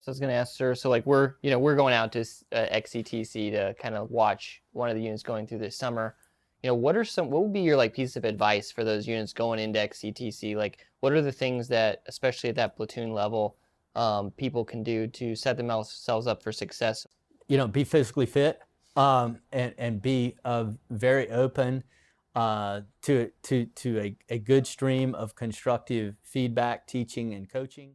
So I was going to ask, sir, so like we're going out to XCTC to kind of watch one of the units going through this summer. What would be your like piece of advice for those units going into XCTC? Like, what are the things that, especially at that platoon level, people can do to set themselves up for success? Be physically fit, and be very open to a good stream of constructive feedback, teaching, and coaching.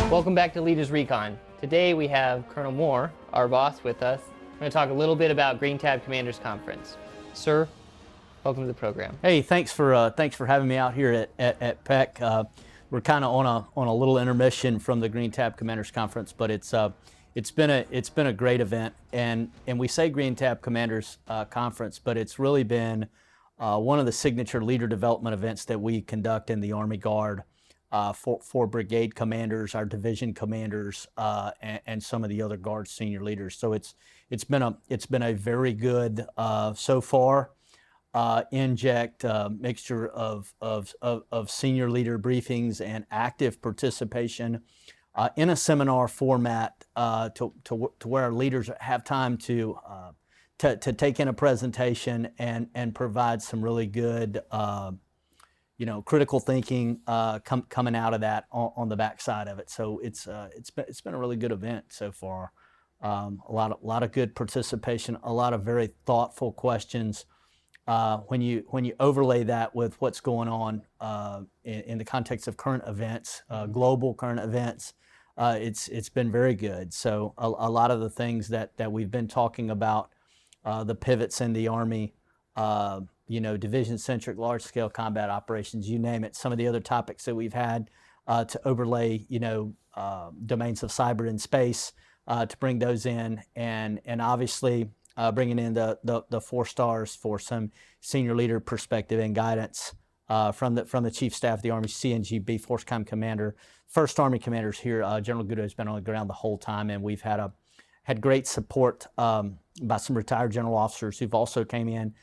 Welcome back to Leaders Recon. Today we have Colonel Moore, our boss, with us. We're going to talk a little bit about Green Tab Commanders Conference. Sir, welcome to the program. Hey, thanks for having me out here at PEC. We're kind of on a little intermission from the Green Tab Commanders Conference, but it's been a great event, and we say Green Tab Commanders Conference, but it's really been one of the signature leader development events that we conduct in the Army Guard for brigade commanders, our division commanders, and some of the other Guard senior leaders. So it's been a very good so far. Mixture of senior leader briefings and active participation in a seminar format to where our leaders have time to take in a presentation and provide some really good critical thinking coming out of that on the backside of it. So it's been a really good event so far. A lot of good participation, a lot of very thoughtful questions. When you overlay that with what's going on in the context of current events, global current events, it's been very good. So a lot of the things that we've been talking about, the pivots in the Army, division-centric, large-scale combat operations, you name it. Some of the other topics that we've had to overlay, domains of cyber and space, to bring those in, and obviously bringing in the 4 stars for some senior leader perspective and guidance from the Chief Staff of the Army, CNGB, Force Com Commander, First Army Commanders here. General Gudo has been on the ground the whole time, and we've had great support by some retired general officers who've also came in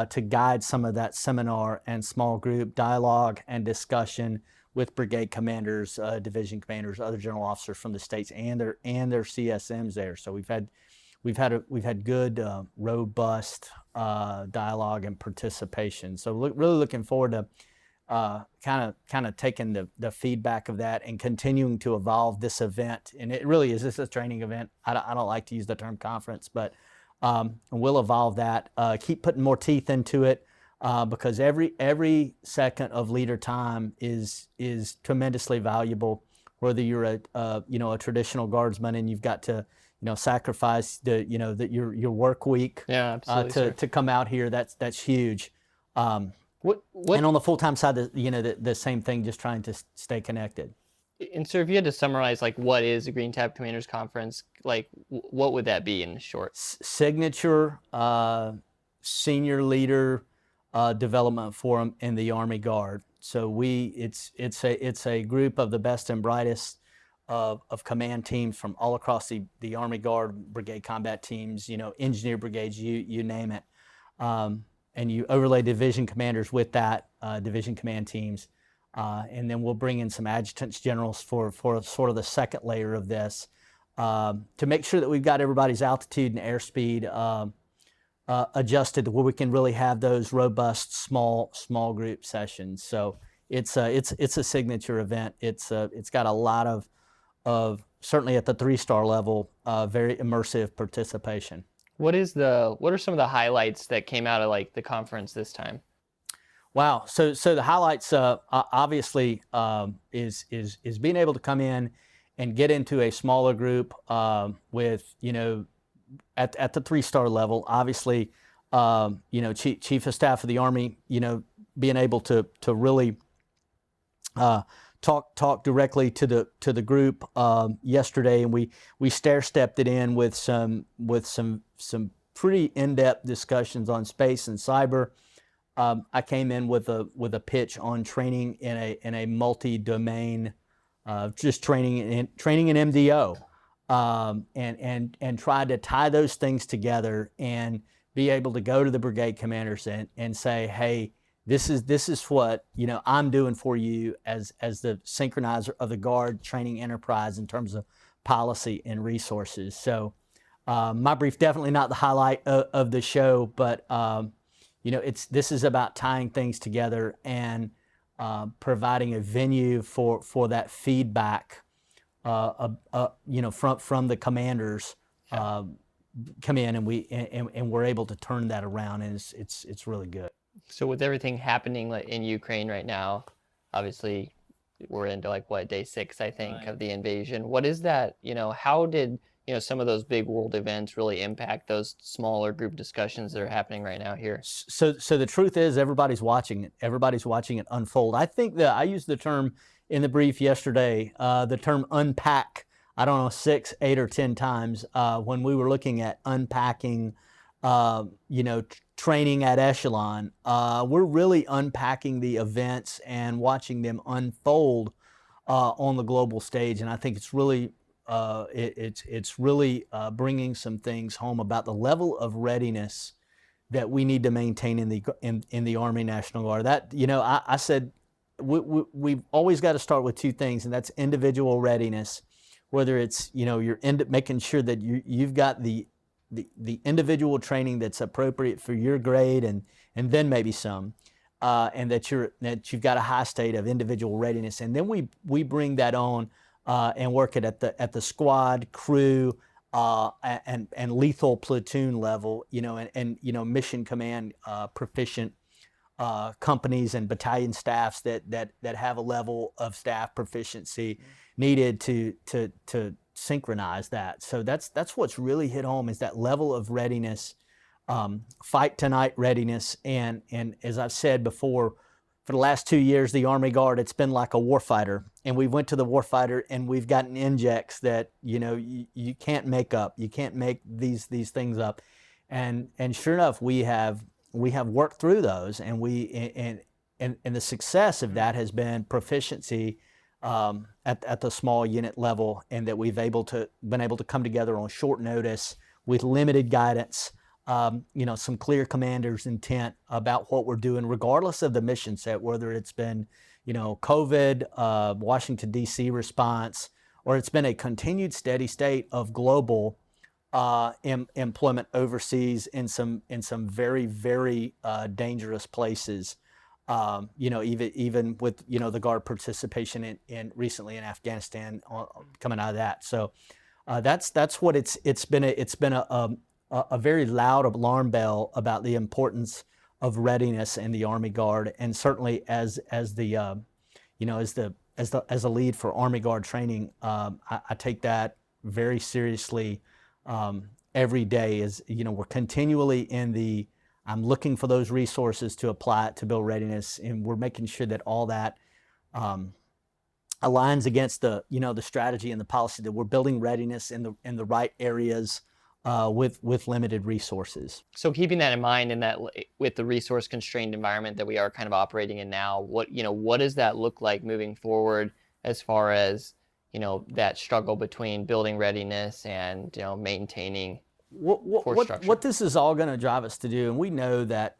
to guide some of that seminar and small group dialogue and discussion with brigade commanders, division commanders, other general officers from the states, and their CSMs there. So we've had good, robust dialogue and participation. So really looking forward to kind of taking the feedback of that and continuing to evolve this event. And it really is a training event. I don't like to use the term conference, but we'll evolve that. Keep putting more teeth into it because every second of leader time is tremendously valuable. Whether you're a traditional guardsman and you've got to sacrifice your work week to come out here, that's huge. And on the full-time side, the same thing, just trying to stay connected. And so if you had to summarize like what is a Green Tab Commanders Conference, like what would that be in short? Signature senior leader development forum in the Army Guard. So it's a group of the best and brightest of command teams from all across the Army Guard, brigade combat teams, engineer brigades, you name it. And you overlay division commanders with that, division command teams. And then we'll bring in some adjutants generals for sort of the second layer of this to make sure that we've got everybody's altitude and airspeed adjusted to where we can really have those robust small group sessions. So it's a signature event. It's got a lot of certainly at the 3-star level, very immersive participation. What are some of the highlights that came out of like the conference this time? Wow. So the highlights obviously is being able to come in and get into a smaller group with at the 3-star level. Obviously, Chief of Staff of the Army, being able to really talk directly to the group yesterday, and we stair-stepped it in with some pretty in-depth discussions on space and cyber. I came in with a pitch on training in a multi-domain, just training in MDO, and tried to tie those things together and be able to go to the brigade commanders and say, hey, this is what I'm doing for you as the synchronizer of the Guard training enterprise in terms of policy and resources. So my brief, definitely not the highlight of the show, but this is about tying things together and providing a venue for that feedback from the commanders come in, and we're able to turn that around, and it's really good. So with everything happening in Ukraine right now, obviously we're into day 6, I think, right, of the invasion. What is that? How did some of those big world events really impact those smaller group discussions that are happening right now here? So the truth is, everybody's watching it. Everybody's watching it unfold. I think that I used the term in the brief yesterday, the term unpack, I don't know, 6, 8, or 10 times when we were looking at unpacking, training at echelon. We're really unpacking the events and watching them unfold on the global stage, and I think it's really bringing some things home about the level of readiness that we need to maintain in the Army National Guard. That I said we've always got to start with 2 things, and that's individual readiness. Whether it's you're making sure that you've got the individual training that's appropriate for your grade, and then maybe some, and that you've got a high state of individual readiness, and then we bring that on and work it at the squad, crew, and lethal platoon level, and mission command proficient companies and battalion staffs that have a level of staff proficiency needed to synchronize that. So that's what's really hit home, is that level of readiness, fight tonight readiness, and as I've said before, for the last 2 years, the Army Guard, it's been like a warfighter, and we went to the warfighter and we've gotten injects that you can't make up, you can't make these things up, and sure enough, we have worked through those, and the success of that has been proficiency at the small unit level, and that we've been able to come together on short notice with limited guidance, some clear commander's intent about what we're doing, regardless of the mission set, whether it's been COVID, Washington D.C. response, or it's been a continued steady state of global employment overseas in some very, very dangerous places. Even with the Guard participation in recently in Afghanistan, coming out of that. So that's what it's been a very loud alarm bell about the importance of readiness in the Army Guard, and certainly as a lead for Army Guard training, I take that very seriously every day. As we're continually I'm looking for those resources to apply it to build readiness, and we're making sure that all that aligns against the strategy and the policy, that we're building readiness in the right areas with limited resources. So keeping that in mind, and that with the resource constrained environment that we are kind of operating in now, what does that look like moving forward, as far as that struggle between building readiness and maintaining what this is all going to drive us to do, and we know that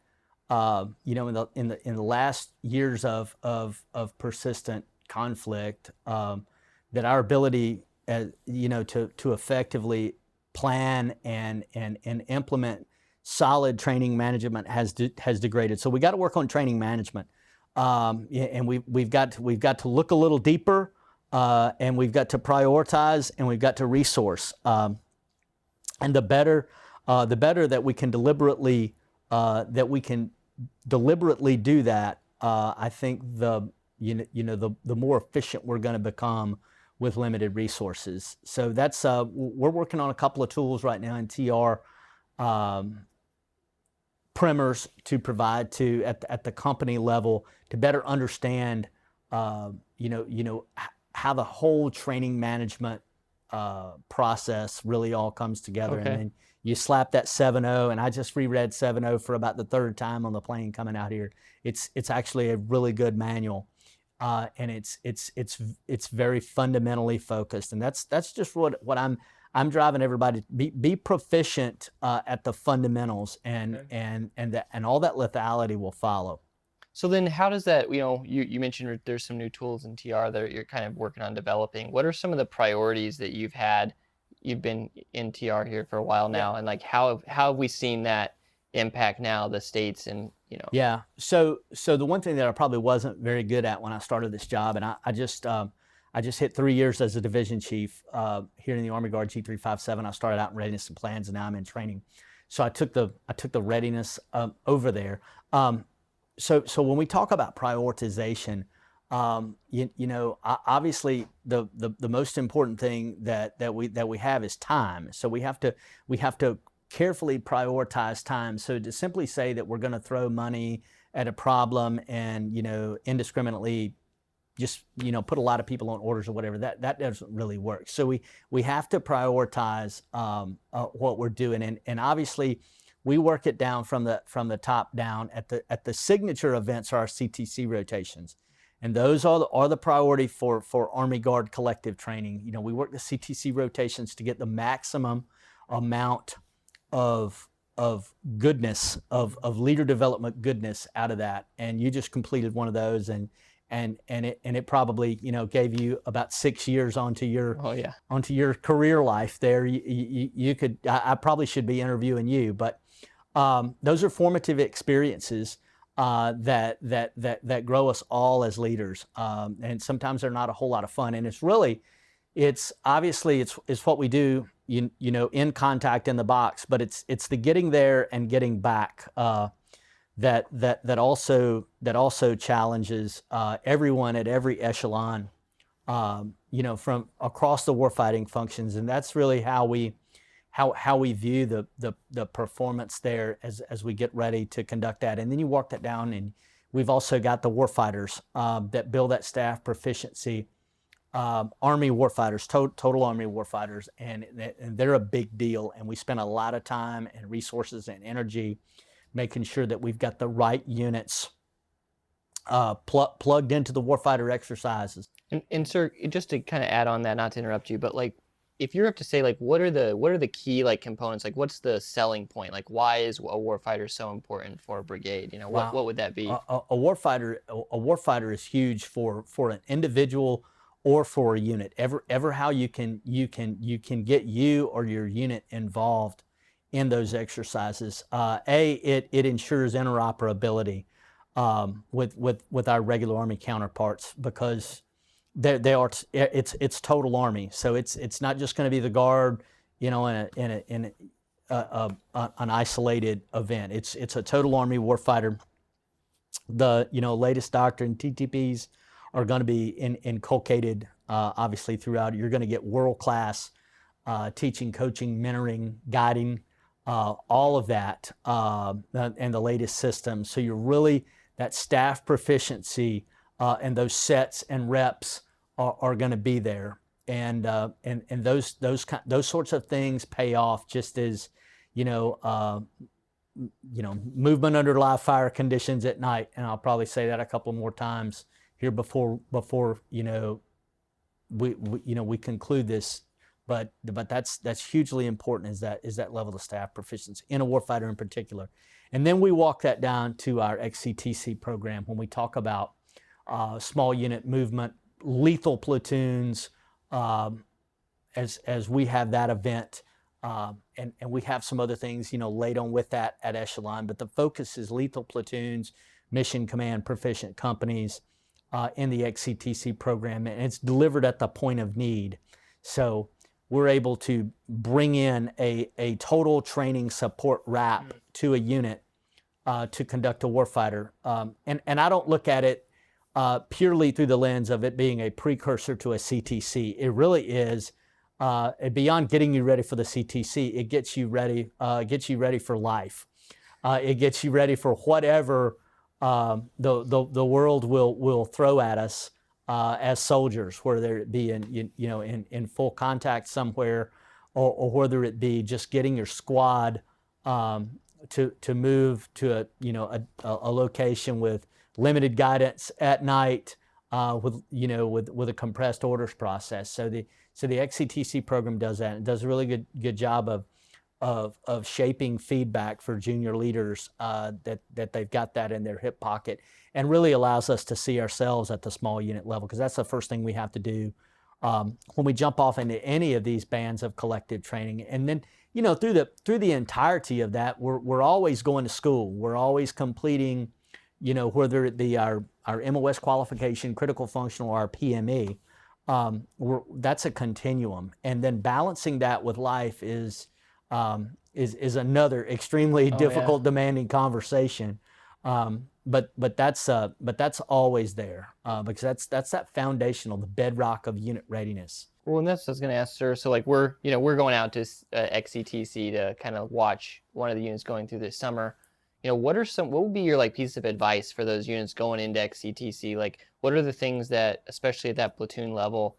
in the last years of persistent conflict, that our ability to effectively plan and implement solid training management has degraded. So we got to work on training management, and we've got to look a little deeper, and we've got to prioritize, and we've got to resource. And the better that we can deliberately do that, I think the more efficient we're going to become with limited resources. So that's we're working on a couple of tools right now in TR, primers to provide at the company level to better understand how the whole training management process really all comes together. Okay. And then you slap that 7.0, and I just reread 7.0 for about the 3rd time on the plane coming out here. It's actually a really good manual, and it's very fundamentally focused, and that's just what I'm I'm driving everybody to be proficient at the fundamentals, and all that lethality will follow. So then how does that, you mentioned there's some new tools in TR that you're kind of working on developing. What are some of the priorities that you've been in TR here for a while now, and like how have we seen that impact now the states and, Yeah. So the one thing that I probably wasn't very good at when I started this job, and I just hit 3 years as a division chief here in the Army Guard G357. I started out in readiness and plans, and now I'm in training. So I took the readiness over there. So when we talk about prioritization, obviously the most important thing that we have is time. So we have to carefully prioritize time. So to simply say that we're going to throw money at a problem and indiscriminately just put a lot of people on orders or whatever, that doesn't really work. So we have to prioritize what we're doing, and obviously we work it down from the top down. At the signature events are our CTC rotations, and those are the priority for Army Guard collective training. We work the CTC rotations to get the maximum amount of goodness, of leader development goodness out of that. And you just completed one of those, and it probably gave you about 6 years onto your career life there. You could, I probably should be interviewing you, but those are formative experiences that grow us all as leaders, and sometimes they're not a whole lot of fun. And it's obviously what we do, in contact in the box, but it's the getting there and getting back that also challenges everyone at every echelon, from across the warfighting functions, and that's really how we view the performance there as we get ready to conduct that. And then you walk that down, and we've also got the warfighters that build that staff proficiency, Army warfighters, total Army warfighters, and they're a big deal. And we spend a lot of time and resources and energy making sure that we've got the right units plugged into the warfighter exercises. And sir, just to kind of add on that, not to interrupt you, but like, if you have to say, like, what are the key components? Like, what's the selling point? Like, why is a warfighter so important for a brigade? What would that be? A warfighter is huge for an individual or for a unit. Ever how you can get you or your unit involved in those exercises. It ensures interoperability with our regular Army counterparts, because it's total Army. So it's not just going to be the Guard, in an isolated event. It's a total Army warfighter. The latest doctrine, TTPs, are going to be inculcated obviously throughout. You're going to get world-class teaching, coaching, mentoring, guiding, all of that, and the latest systems. So you're really, that staff proficiency and those sets and reps are going to be there, and those sorts of things pay off, just as movement under live fire conditions at night. And I'll probably say that a couple more times here before we conclude this. But that's hugely important, is that level of staff proficiency in a warfighter in particular. And then we walk that down to our XCTC program when we talk about small unit movement, lethal platoons, as we have that event, and we have some other things laid on with that at echelon. But the focus is lethal platoons, mission command proficient companies in the XCTC program, and it's delivered at the point of need. So we're able to bring in a total training support wrap to a unit to conduct a warfighter. And I don't look at it purely through the lens of it being a precursor to a CTC. It really is, beyond getting you ready for the CTC, it gets you ready for life. It gets you ready for whatever the world will throw at us as soldiers, whether it be in full contact somewhere, or whether it be just getting your squad to move to a location with limited guidance at night, with a compressed orders process. So the So the XCTC program does that. It does a really good job of shaping feedback for junior leaders, that they've got that in their hip pocket, and really allows us to see ourselves at the small unit level, because that's the first thing we have to do when we jump off into any of these bands of collective training. And then, through the entirety of that, we're always going to school. We're always completing, whether it be our MOS qualification, critical functional, or our PME. That's a continuum, and then balancing that with life is another extremely difficult, demanding conversation. But that's always there, because that's that foundational, the bedrock of unit readiness. Well, and that's what I was going to ask, sir. So like we're going out to XCTC to kind of watch one of the units going through this summer. What would be your piece of advice for those units going into XCTC? Like, what are the things that, especially at that platoon level,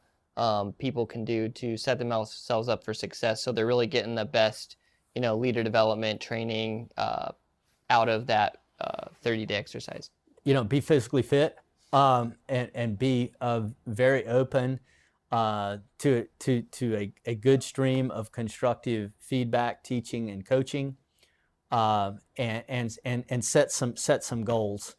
people can do to set themselves up for success, so they're really getting the best, leader development training out of that 30-day exercise? Be physically fit, and be very open to a good stream of constructive feedback, teaching, and coaching, and set some goals.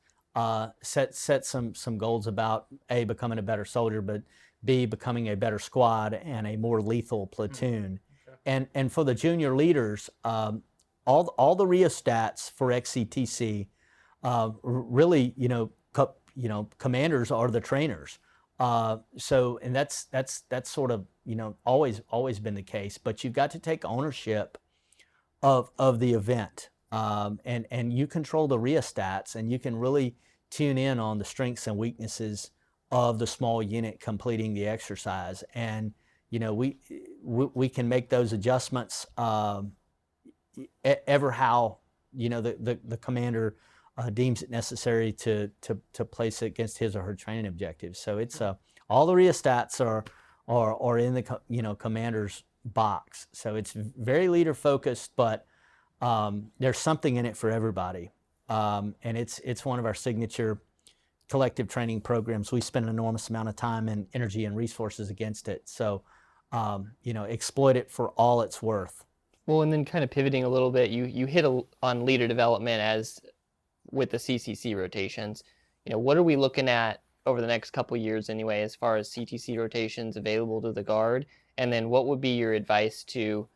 Set some goals about A, becoming a better soldier, but B, becoming a better squad and a more lethal platoon. Okay. And for the junior leaders, all the rheostats for XCTC, really, commanders are the trainers. So, and that's sort of, always been the case, but you've got to take ownership of the event. And you control the rheostats, and you can really tune in on the strengths and weaknesses of the small unit completing the exercise. And, we can make those adjustments, ever how, the commander deems it necessary to place it against his or her training objectives. So it's all the rheostats are in the commander's box. So it's very leader focused, but there's something in it for everybody. And it's one of our signature collective training programs. We spend an enormous amount of time and energy and resources against it. So exploit it for all it's worth. Well, and then kind of pivoting a little bit, you hit on leader development as with the CCC rotations. What are we looking at over the next couple of years anyway, as far as CTC rotations available to the Guard? And then what would be your advice to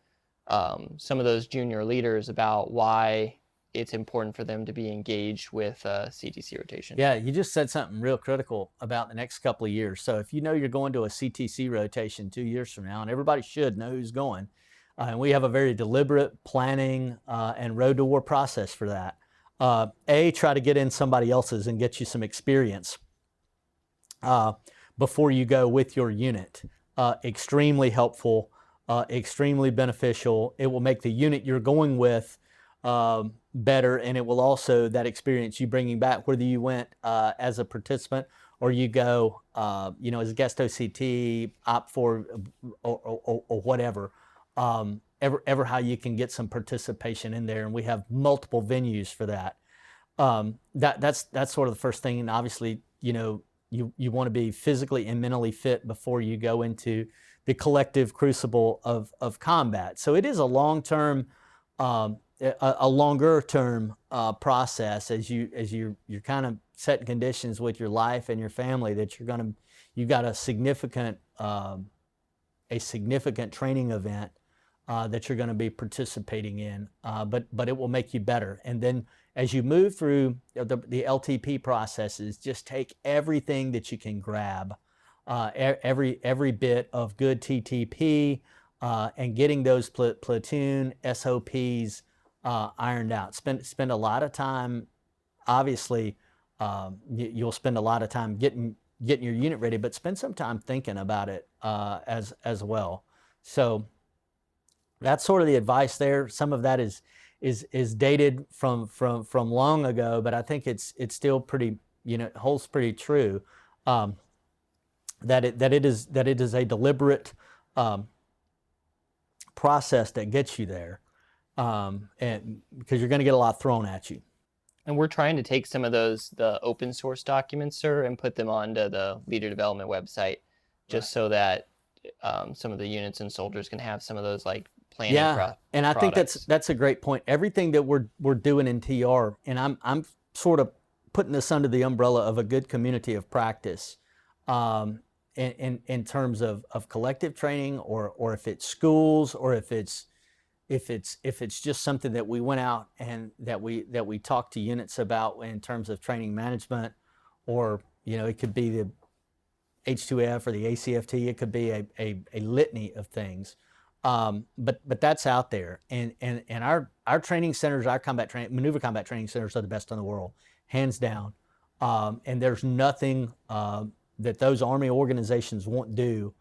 some of those junior leaders about why it's important for them to be engaged with CTC rotation? Yeah, you just said something real critical about the next couple of years. So if you're going to a CTC rotation 2 years from now, and everybody should know who's going, and we have a very deliberate planning and road to war process for that. Try to get in somebody else's and get you some experience before you go with your unit. Extremely helpful, extremely beneficial. It will make the unit you're going with better, and it will also, that experience you bringing back, whether you went as a participant or you go as a guest OCT, opt for or whatever, ever how you can get some participation in there. And we have multiple venues for that. That's sort of the first thing. And obviously, you want to be physically and mentally fit before you go into the collective crucible of combat. So it is a long-term, a longer-term process as you're kind of setting conditions with your life and your family that you've got a significant training event that you're going to be participating in, but it will make you better. And then as you move through the LTP processes, just take everything that you can grab, every bit of good TTP, and getting those platoon SOPs ironed out. Spend a lot of time. Obviously, you'll spend a lot of time getting your unit ready, but spend some time thinking about it as well. So that's sort of the advice there. Some of that is dated from long ago, but I think it's still pretty, holds pretty true. That it is a deliberate process that gets you there, and because you're going to get a lot thrown at you. And we're trying to take some of the open source documents, sir, and put them onto the leader development website, just so that some of the units and soldiers can have some of those like planning Yeah, and I think products. that's a great point. Everything that we're doing in TR, and I'm sort of putting this under the umbrella of a good community of practice, in terms of collective training, or if it's schools, or if it's just something that we went out and that we talked to units about in terms of training management, or it could be the H2F or the ACFT. It could be a litany of things. But that's out there, and our training centers, our maneuver combat training centers are the best in the world, hands down. And there's nothing that those Army organizations won't do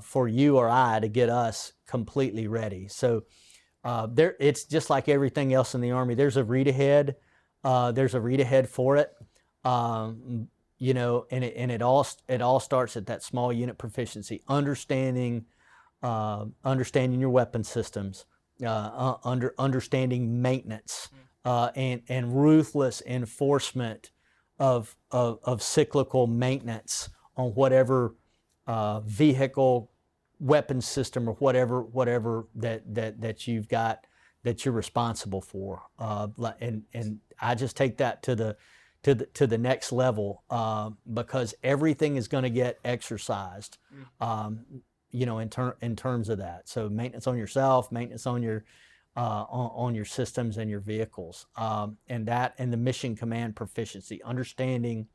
for you or I to get us completely ready. So it's just like everything else in the Army. There's a read ahead. There's a read ahead for it. And it all starts at that small unit proficiency, understanding your weapon systems, understanding maintenance, and ruthless enforcement of cyclical maintenance on whatever vehicle, weapon system, or whatever that you've got that you're responsible for. And I just take that to the next level, because everything is going to get exercised. In terms of that. So maintenance on yourself, maintenance on your systems and your vehicles, and the mission command proficiency, understanding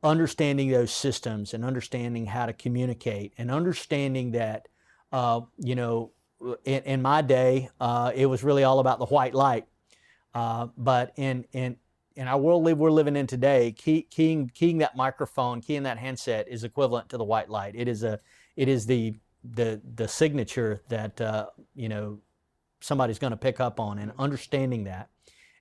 those systems, and understanding how to communicate, and understanding that, in my day, it was really all about the white light. But in our world we're living in today, keying that microphone, keying that handset is equivalent to the white light. It is the signature that somebody's going to pick up on, and understanding that,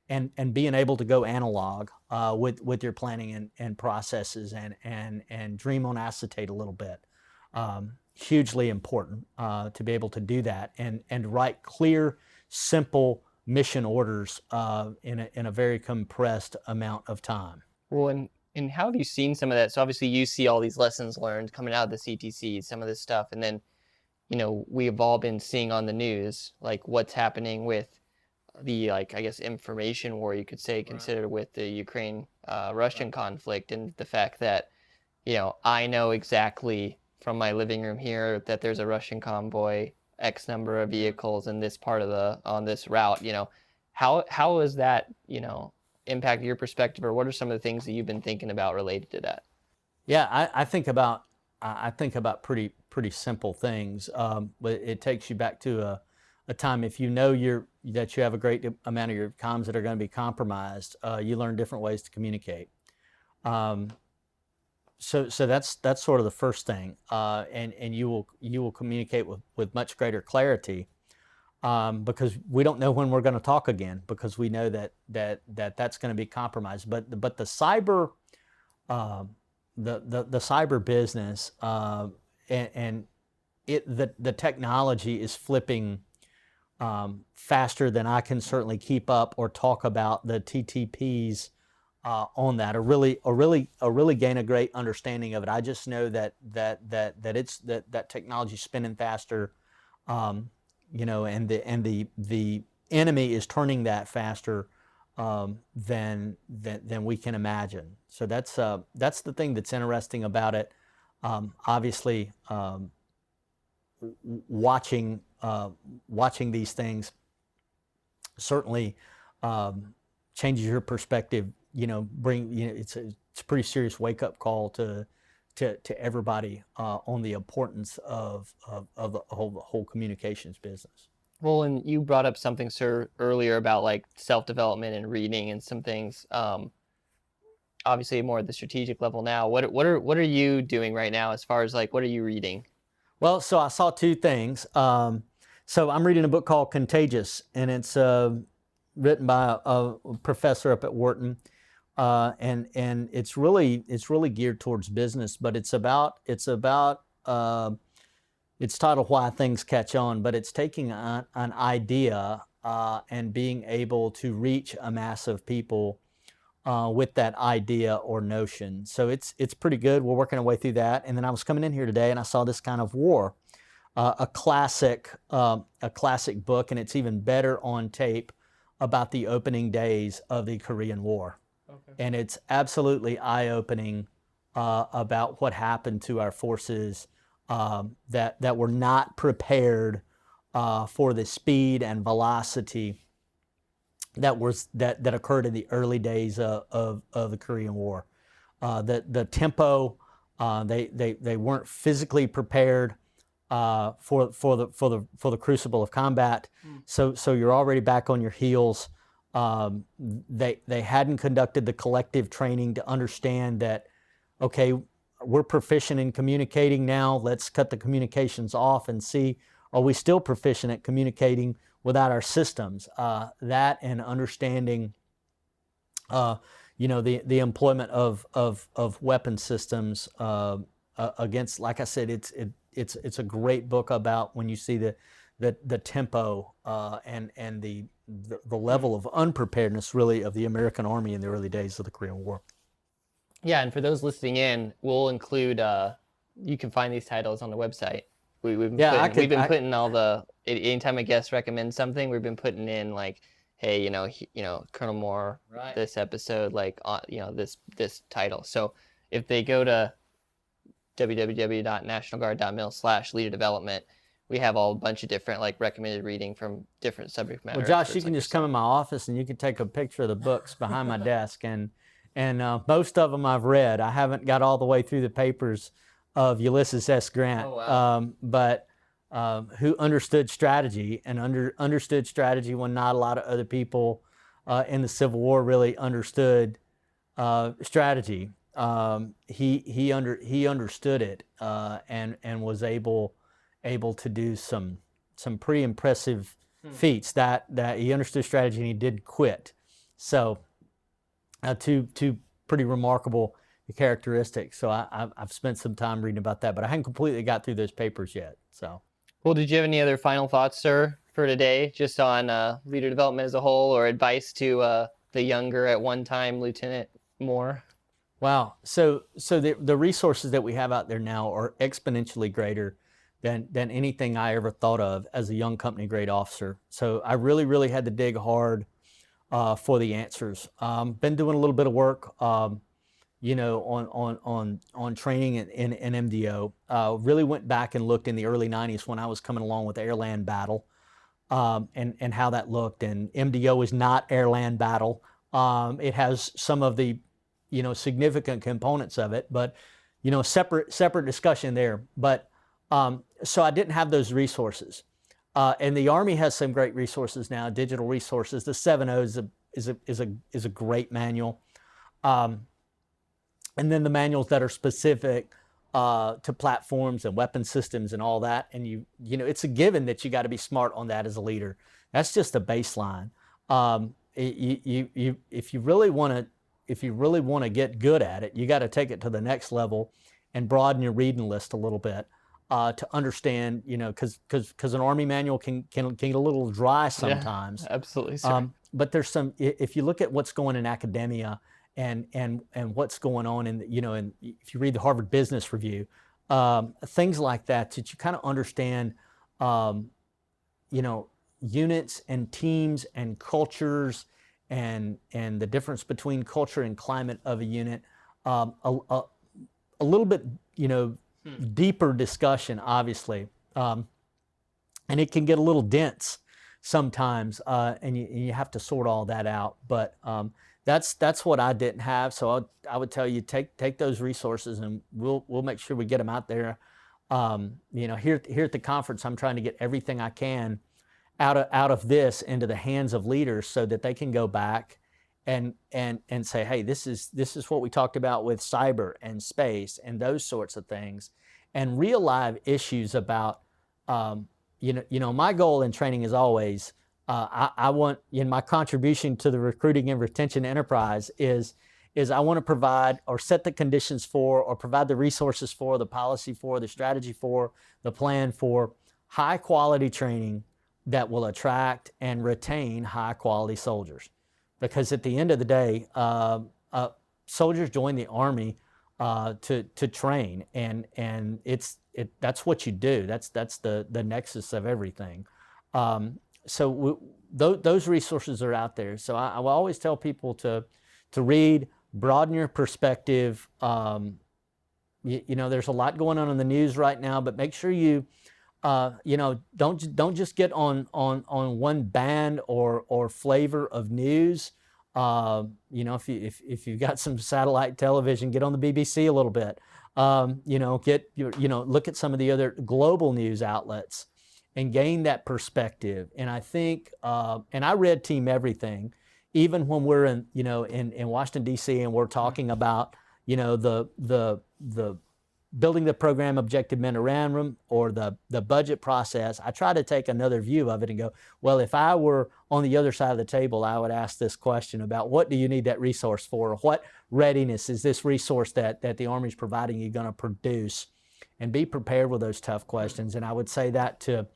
and being able to go analog with your planning and processes, and dream on acetate a little bit. Hugely important to be able to do that, and write clear, simple mission orders in a very compressed amount of time. Well, and how have you seen some of that? So obviously you see all these lessons learned coming out of the CTC, some of this stuff, and then we've all been seeing on the news like what's happening with the, like, I guess, information war, you could say, considered with the Ukraine Russian conflict, and the fact that I know exactly from my living room here that there's a Russian convoy, X number of vehicles in this part of on this route. How has that impact your perspective, or what are some of the things that you've been thinking about related to that? Yeah, I think about pretty simple things, but it takes you back to a time, if that you have a great amount of your comms that are going to be compromised, you learn different ways to communicate. So that's sort of the first thing, and you will communicate with much greater clarity, because we don't know when we're going to talk again, because we know that's going to be compromised. But the cyber the cyber business, and the technology is flipping faster than I can certainly keep up or talk about the TTPs on that, or really gain a great understanding of it. I just know that technology is spinning faster, and the enemy is turning that faster than we can imagine. So that's the thing that's interesting about it. Obviously, watching these things certainly changes your perspective. It's a pretty serious wake up call to everybody on the importance of the whole communications business. Well, and you brought up something, sir, earlier about like self-development and reading and some things. Obviously, more at the strategic level now. What are you doing right now as far as like what are you reading? Well, so I saw two things. So I'm reading a book called Contagious, and it's written by a professor up at Wharton, and it's really geared towards business, but it's titled Why Things Catch On, but it's taking an idea and being able to reach a mass of people with that idea or notion. So it's pretty good. We're working our way through that. And then I was coming in here today and I saw this kind of war, a classic book, and it's even better on tape, about the opening days of the Korean War. Okay. And it's absolutely eye-opening about what happened to our forces that were not prepared for the speed and velocity that occurred in the early days of the Korean War. The tempo, they weren't physically prepared for the crucible of combat. So you're already back on your heels. They hadn't conducted the collective training to understand that, okay, we're proficient in communicating now. Let's cut the communications off and see, are we still proficient at communicating without our systems? That and understanding, the employment of weapon systems against, like I said, it's a great book about when you see the tempo and the level of unpreparedness, really, of the American Army in the early days of the Korean War. Yeah, and for those listening in, we'll include, you can find these titles on the website. We've been putting all the, anytime a guest recommends something, we've been putting in like, hey, Colonel Moore, right, this episode, like, this title. So if they go to www.nationalguard.mil/leader development, we have a bunch of different like recommended reading from different subject matter. Well, Josh, you can just come in my office and you can take a picture of the books behind my desk, and most of them I've read. I haven't got all the way through the papers of Ulysses S. Grant, but who understood strategy and understood strategy when not a lot of other people in the Civil War really understood strategy. He understood it and was able to do some pretty impressive feats. That he understood strategy and he didn't quit. So two pretty remarkable characteristics. So I've spent some time reading about that, but I haven't completely got through those papers yet. So. Well, did you have any other final thoughts, sir, for today, just on leader development as a whole, or advice to the younger at one time Lieutenant Moore? Wow. So the resources that we have out there now are exponentially greater than anything I ever thought of as a young company grade officer. So I really had to dig hard for the answers. Been doing a little bit of work, on training in MDO. Really went back and looked in the early 90s when I was coming along with air-land battle, and how that looked. And MDO is not air-land battle. It has some of the significant components of it, but separate discussion there. But so I didn't have those resources, and the Army has some great resources now, digital resources. The 7.0 is a great manual, and then the manuals that are specific to platforms and weapon systems and all that. And it's a given that you got to be smart on that as a leader. That's just a baseline. If you really want to get good at it, you got to take it to the next level and broaden your reading list a little bit to understand, because an Army manual can get a little dry sometimes. Yeah, absolutely, sir. But there's some, if you look at what's going in academia and what's going on and if you read the Harvard Business Review, things like that you kind of understand, units and teams and cultures and the difference between culture and climate of a unit, a little bit, deeper discussion, obviously, and it can get a little dense sometimes, and you have to sort all that out. But that's what I didn't have, so I would tell you take those resources, and we'll make sure we get them out there. Here at the conference, I'm trying to get everything I can out of this into the hands of leaders so that they can go back and say, hey, this is what we talked about with cyber and space and those sorts of things, and real live issues about, my goal in training is always, I want, my contribution to the recruiting and retention enterprise is I want to provide or set the conditions for or provide the resources for, the policy for, the strategy for, the plan for high quality training that will attract and retain high quality soldiers. Because at the end of the day, soldiers join the Army to train, and that's what you do. That's the nexus of everything. Those resources are out there. So I will always tell people to read, broaden your perspective. There's a lot going on in the news right now, but make sure you don't just get on one band or flavor of news. If you've got some satellite television, get on the BBC a little bit. Look at some of the other global news outlets and gain that perspective. And I think, and I read Team Everything, even when we're in Washington D.C. and we're talking about the building the program objective memorandum or the budget process. I try to take another view of it and go, well, if I were on the other side of the table, I would ask this question about what do you need that resource for? What readiness is this resource that the Army is providing you going to produce? And be prepared with those tough questions. And I would say that to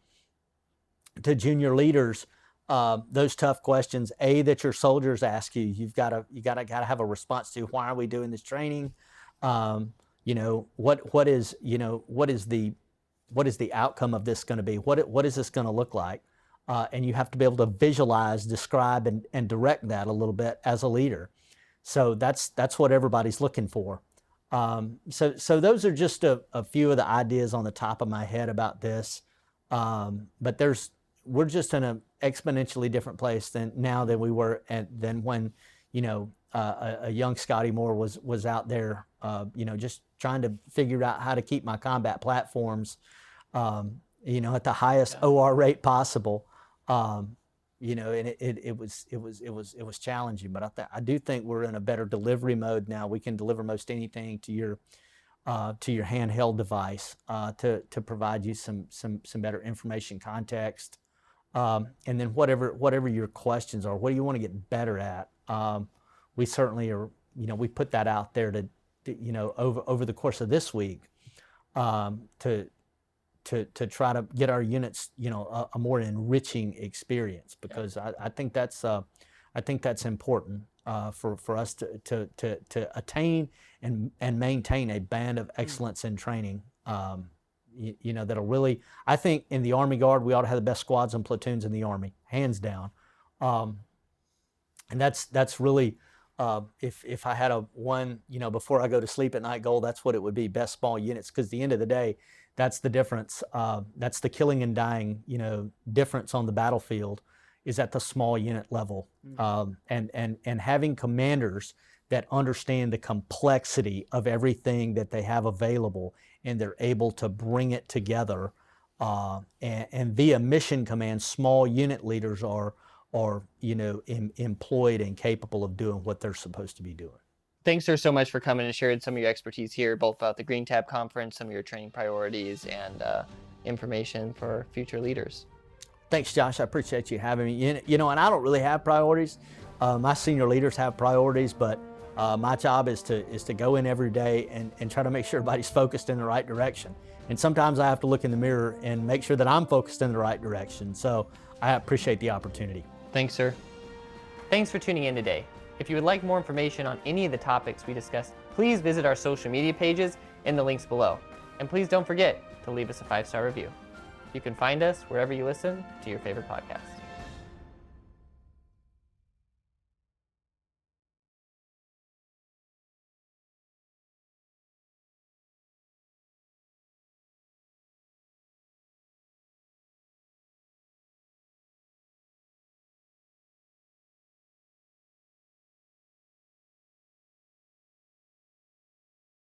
junior leaders, those tough questions, that your soldiers ask you, you've got to have a response to. Why are we doing this training? What is the outcome of this going to be? What is this going to look like? And you have to be able to visualize, describe, and direct that a little bit as a leader. So that's what everybody's looking for. So those are just a few of the ideas on the top of my head about this. But we're just in an exponentially different place than we were than when a young Scottie Moore was out there, just trying to figure out how to keep my combat platforms, at the highest OR rate possible. And it was challenging, but I do think we're in a better delivery mode now. We can deliver most anything to your handheld device to provide you some better information context. And then whatever your questions are, what do you want to get better at? We certainly are, we put that out there to over the course of this week, to try to get our units, a more enriching experience, because I think that's important for us to attain and maintain a band of excellence in training. That'll really, I think in the Army Guard, we ought to have the best squads and platoons in the Army, hands down. And that's really, if I had one, before I go to sleep at night goal, that's what it would be, best small units, because at the end of the day, that's the difference. That's the killing and dying, difference on the battlefield, is at the small unit level. And having commanders that understand the complexity of everything that they have available, and they're able to bring it together. And via mission command, small unit leaders are employed and capable of doing what they're supposed to be doing. Thanks, sir, so much for coming and sharing some of your expertise here, both about the Green Tab Conference, some of your training priorities, and information for future leaders. Thanks, Josh. I appreciate you having me. And I don't really have priorities. My senior leaders have priorities, but my job is to go in every day and try to make sure everybody's focused in the right direction. And sometimes I have to look in the mirror and make sure that I'm focused in the right direction. So I appreciate the opportunity. Thanks, sir. Thanks for tuning in today. If you would like more information on any of the topics we discussed, please visit our social media pages in the links below. And please don't forget to leave us a 5-star review. You can find us wherever you listen to your favorite podcast.